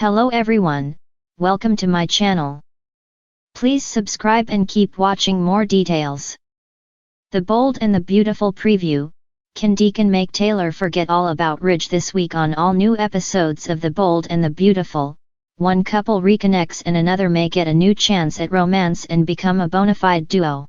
Hello everyone, welcome to my channel. Please subscribe and keep watching more details. The Bold and the Beautiful preview. Can Deacon make Taylor forget all about Ridge this week? On all new episodes of The Bold and the Beautiful, one couple reconnects and another may get a new chance at romance and become a bona fide duo.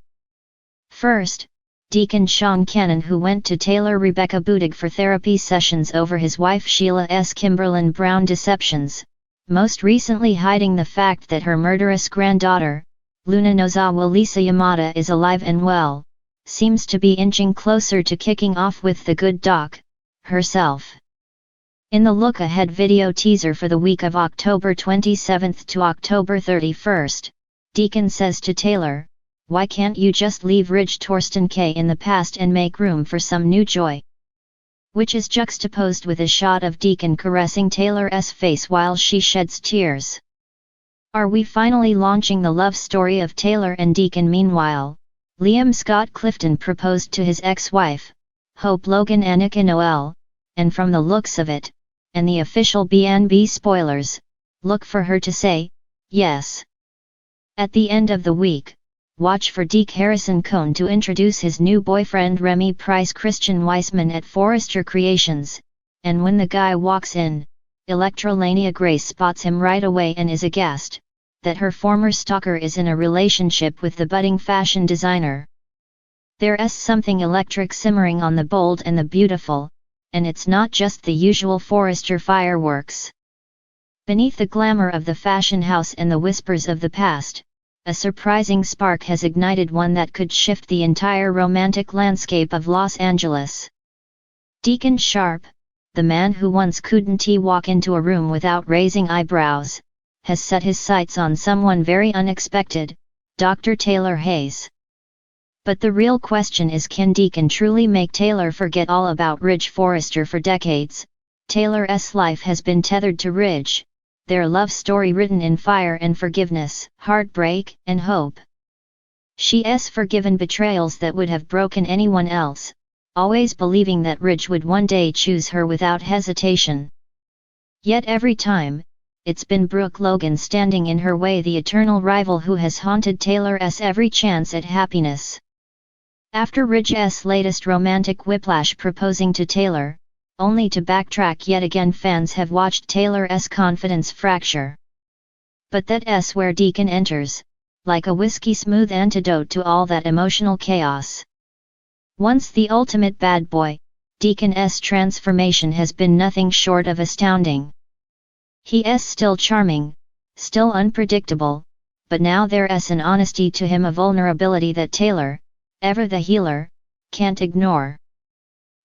First, Deacon Sean Cannon, who went to Taylor Rebecca Budig for therapy sessions over his wife Sheila's Kimberlyn Brown deceptions, most recently hiding the fact that her murderous granddaughter, Luna Nozawa Lisa Yamada, is alive and well, seems to be inching closer to kicking off with the good doc herself. In the look ahead video teaser for the week of October 27th to October 31st, Deacon says to Taylor, "Why can't you just leave Ridge Torsten K in the past and make room for some new joy?" Which is juxtaposed with a shot of Deacon caressing Taylor's face while she sheds tears. Are we finally launching the love story of Taylor and Deacon? Meanwhile, Liam Scott Clifton proposed to his ex-wife, Hope Logan Annika Noel, and from the looks of it, and the official B&B spoilers, look for her to say yes. At the end of the week, watch for Deke Harrison Cohn to introduce his new boyfriend Remy Price Christian Weissman at Forrester Creations, and when the guy walks in, Electrolania Grace spots him right away and is aghast that her former stalker is in a relationship with the budding fashion designer. There's something electric simmering on The Bold and the Beautiful, and it's not just the usual Forrester fireworks. Beneath the glamour of the fashion house and the whispers of the past, a surprising spark has ignited, one that could shift the entire romantic landscape of Los Angeles. Deacon Sharp, the man who once couldn't walk into a room without raising eyebrows, has set his sights on someone very unexpected, Dr. Taylor Hayes. But the real question is, can Deacon truly make Taylor forget all about Ridge? Forrester. For decades, Taylor's life has been tethered to Ridge, their love story written in fire and forgiveness, heartbreak and hope. She's forgiven betrayals that would have broken anyone else, always believing that Ridge would one day choose her without hesitation. Yet every time, it's been Brooke Logan standing in her way, the eternal rival who has haunted Taylor's every chance at happiness. After Ridge's latest romantic whiplash proposing to Taylor, only to backtrack yet again, fans have watched Taylor's confidence fracture. But that's where Deacon enters, like a whiskey-smooth antidote to all that emotional chaos. Once the ultimate bad boy, Deacon's transformation has been nothing short of astounding. He's still charming, still unpredictable, but now there's an honesty to him, a vulnerability that Taylor, ever the healer, can't ignore.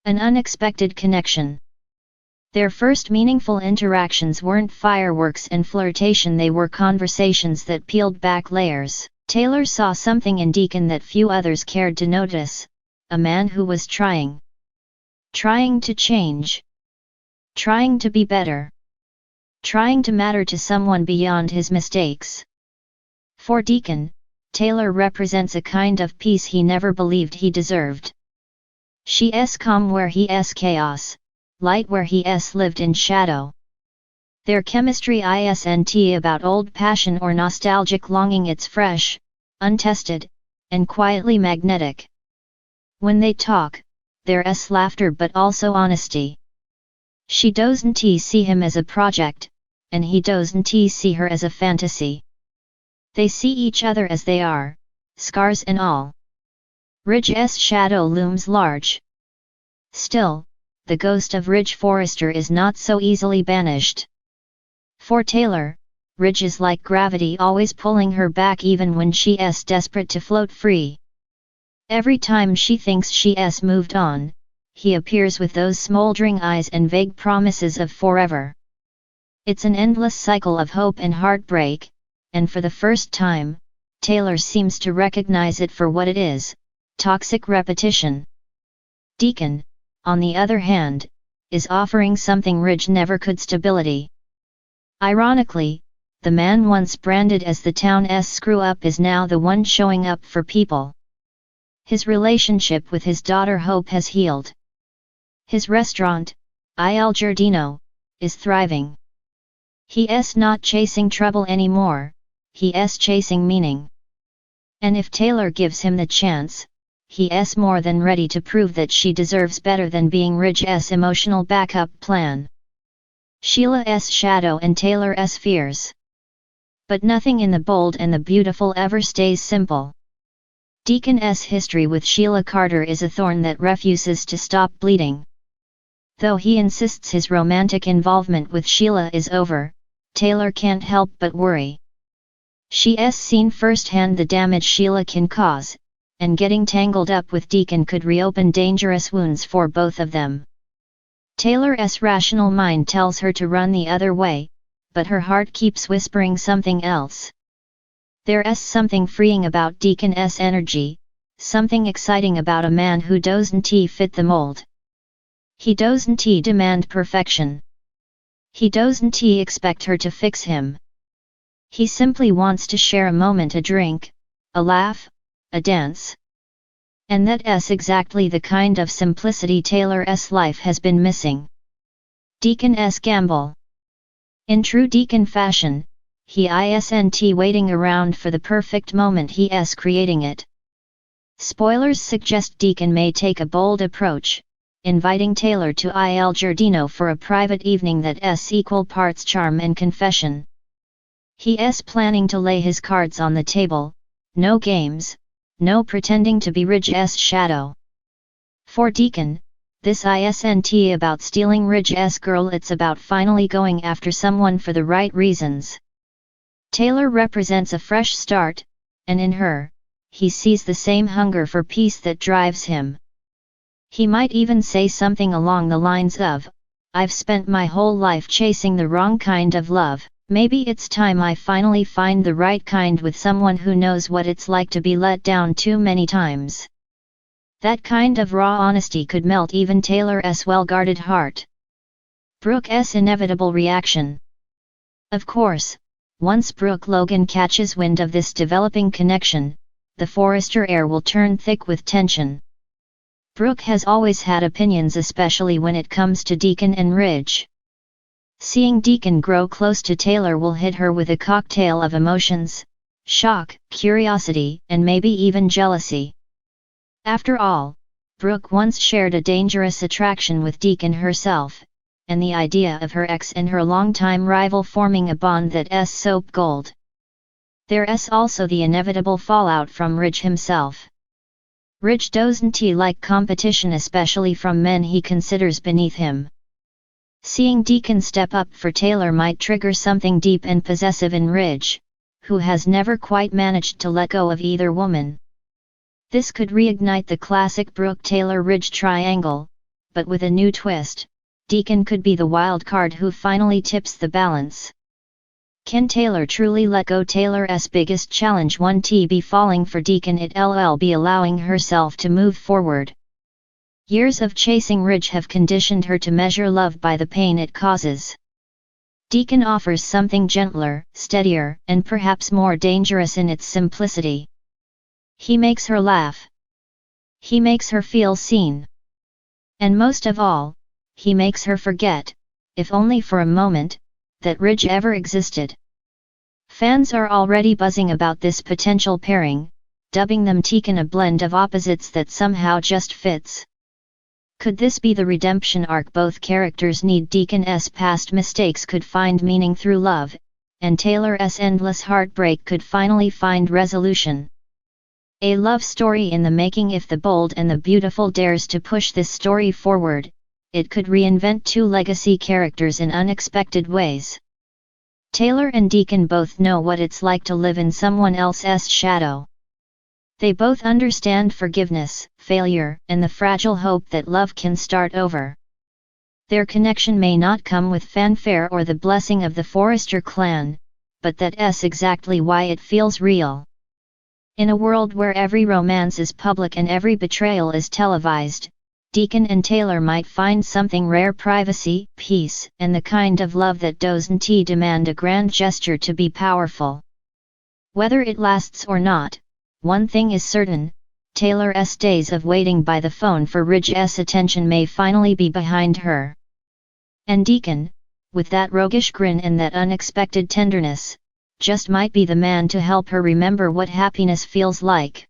An unexpected connection. Their first meaningful interactions weren't fireworks and flirtation, they were conversations that peeled back layers. Taylor saw something in Deacon that few others cared to notice, a man who was trying to change, trying to be better, trying to matter to someone beyond his mistakes. For Deacon, Taylor represents a kind of peace he never believed he deserved. She's calm where he's chaos, light where he's lived in shadow. Their chemistry isn't about old passion or nostalgic longing, it's fresh, untested, and quietly magnetic. When they talk, there's laughter but also honesty. She doesn't see him as a project, and he doesn't see her as a fantasy. They see each other as they are, scars and all. Ridge's shadow looms large. Still, the ghost of Ridge Forrester is not so easily banished. For Taylor, Ridge is like gravity, always pulling her back even when she's desperate to float free. Every time she thinks she's moved on, he appears with those smoldering eyes and vague promises of forever. It's an endless cycle of hope and heartbreak, and for the first time, Taylor seems to recognize it for what it is: toxic repetition. Deacon, on the other hand, is offering something Ridge never could: stability. Ironically, the man once branded as the town's screw-up is now the one showing up for people. His relationship with his daughter Hope has healed. His restaurant, Il Giardino, is thriving. He's not chasing trouble anymore, he's chasing meaning. And if Taylor gives him the chance, he's more than ready to prove that she deserves better than being Ridge's emotional backup plan. Sheila's shadow and Taylor's fears. But nothing in The Bold and the Beautiful ever stays simple. Deacon's history with Sheila Carter is a thorn that refuses to stop bleeding. Though he insists his romantic involvement with Sheila is over, Taylor can't help but worry. She's seen firsthand the damage Sheila can cause, and getting tangled up with Deacon could reopen dangerous wounds for both of them. Taylor's rational mind tells her to run the other way, but her heart keeps whispering something else. There's something freeing about Deacon's energy, something exciting about a man who doesn't fit the mold. He doesn't demand perfection. He doesn't expect her to fix him. He simply wants to share a moment, a drink, a laugh, a dance. And that's exactly the kind of simplicity Taylor's life has been missing. Deacon's gamble. In true Deacon fashion, he isn't waiting around for the perfect moment, he's creating it. Spoilers suggest Deacon may take a bold approach, inviting Taylor to Il Giardino for a private evening that's equal parts charm and confession. He's planning to lay his cards on the table, no games, no pretending to be Ridge's shadow. For Deacon, this isn't about stealing Ridge's girl, it's about finally going after someone for the right reasons. Taylor represents a fresh start, and in her, he sees the same hunger for peace that drives him. He might even say something along the lines of, "I've spent my whole life chasing the wrong kind of love, maybe it's time I finally find the right kind with someone who knows what it's like to be let down too many times." That kind of raw honesty could melt even Taylor's well-guarded heart. Brooke's inevitable reaction. Of course, once Brooke Logan catches wind of this developing connection, the Forrester air will turn thick with tension. Brooke has always had opinions, especially when it comes to Deacon and Ridge. Seeing Deacon grow close to Taylor will hit her with a cocktail of emotions: shock, curiosity, and maybe even jealousy. After all, Brooke once shared a dangerous attraction with Deacon herself, and the idea of her ex and her longtime rival forming a bond that's soap gold. There's also the inevitable fallout from Ridge himself. Ridge doesn't like competition, especially from men he considers beneath him. Seeing Deacon step up for Taylor might trigger something deep and possessive in Ridge, who has never quite managed to let go of either woman. This could reignite the classic Brooke-Taylor-Ridge triangle, but with a new twist. Deacon could be the wild card who finally tips the balance. Can Taylor truly let go? Taylor's biggest challenge won't be falling for Deacon, it'll be allowing herself to move forward. Years of chasing Ridge have conditioned her to measure love by the pain it causes. Deacon offers something gentler, steadier, and perhaps more dangerous in its simplicity. He makes her laugh. He makes her feel seen. And most of all, he makes her forget, if only for a moment, that Ridge ever existed. Fans are already buzzing about this potential pairing, dubbing them Deacon, a blend of opposites that somehow just fits. Could this be the redemption arc both characters need? Deacon's past mistakes could find meaning through love, and Taylor's endless heartbreak could finally find resolution. A love story in the making. If The Bold and the Beautiful dares to push this story forward, it could reinvent two legacy characters in unexpected ways. Taylor and Deacon both know what it's like to live in someone else's shadow. They both understand forgiveness, failure, and the fragile hope that love can start over. Their connection may not come with fanfare or the blessing of the Forrester clan, but that's exactly why it feels real. In a world where every romance is public and every betrayal is televised, Deacon and Taylor might find something rare: privacy, peace, and the kind of love that doesn't demand a grand gesture to be powerful. Whether it lasts or not, one thing is certain: Taylor's days of waiting by the phone for Ridge's attention may finally be behind her. And Deacon, with that roguish grin and that unexpected tenderness, just might be the man to help her remember what happiness feels like.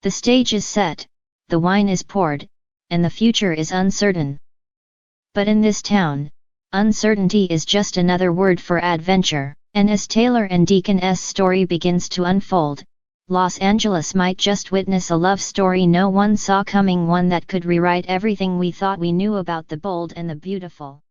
The stage is set, the wine is poured, and the future is uncertain. But in this town, uncertainty is just another word for adventure, and as Taylor and Deacon's story begins to unfold, Los Angeles might just witness a love story no one saw coming, one that could rewrite everything we thought we knew about the bold and the beautiful.